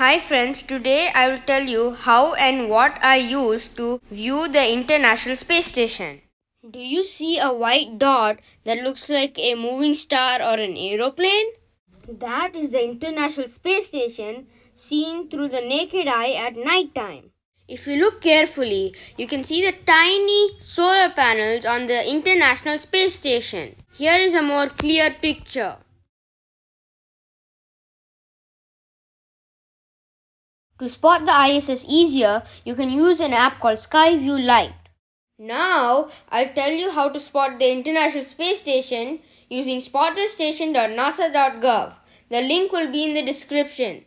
Hi friends, today I will tell you how and what I use to view the International Space Station. Do you see a white dot that looks like a moving star or an aeroplane? That is the International Space Station seen through the naked eye at night time. If you look carefully, you can see the tiny solar panels on the International Space Station. Here is a more clear picture. To spot the ISS easier, you can use an app called SkyView Lite. Now, I'll tell you how to spot the International Space Station using spotthestation.nasa.gov. The link will be in the description.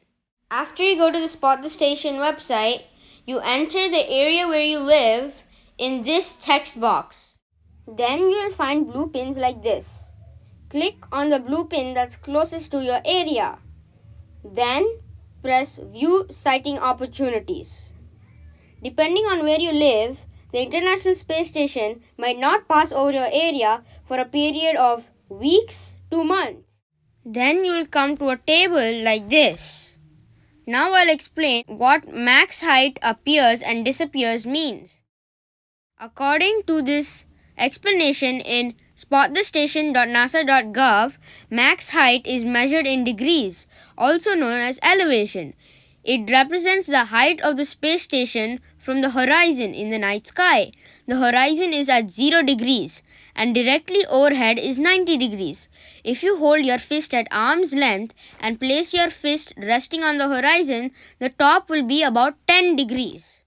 After you go to the Spot the Station website, you enter the area where you live in this text box. Then you'll find blue pins like this. Click on the blue pin that's closest to your area. Then press View Sighting Opportunities. Depending on where you live, the International Space Station might not pass over your area for a period of weeks to months. Then you will come to a table like this. Now I'll explain what max height appears and disappears means. According to this explanation in spotthestation.nasa.gov, max height is measured in degrees, also known as elevation. It represents the height of the space station from the horizon in the night sky. The horizon is at 0 degrees and directly overhead is 90 degrees. If you hold your fist at arm's length and place your fist resting on the horizon, the top will be about 10 degrees.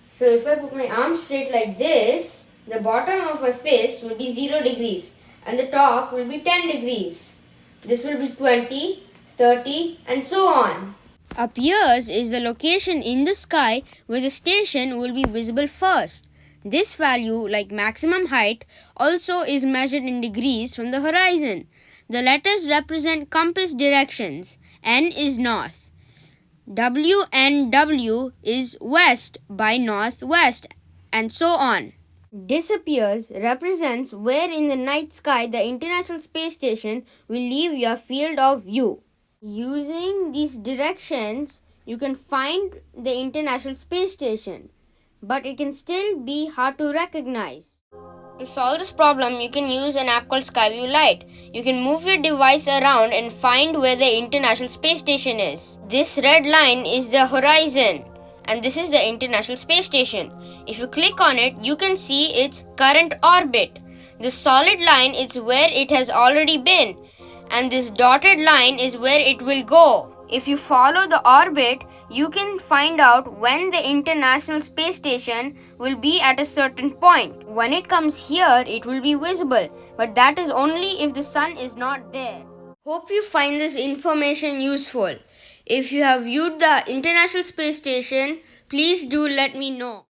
So if I put my arm straight like this, the bottom of my fist will be 0 degrees and the top will be 10 degrees. This will be 20, 30 and so on. Appears is the location in the sky where the station will be visible first. This value, like maximum height, also is measured in degrees from the horizon. The letters represent compass directions. N is north. WNW is west by northwest, and so on. Disappears represents where in the night sky the International Space Station will leave your field of view. Using these directions, you can find the International Space Station, but it can still be hard to recognize. To solve this problem, you can use an app called SkyView Lite. You can move your device around and find where the International Space Station is. This red line is the horizon, and this is the International Space Station. If you click on it, you can see its current orbit. The solid line is where it has already been, and this dotted line is where it will go. If you follow the orbit, you can find out when the International Space Station will be at a certain point. When it comes here, it will be visible, but that is only if the sun is not there. Hope you find this information useful. If you have viewed the International Space Station, please do let me know.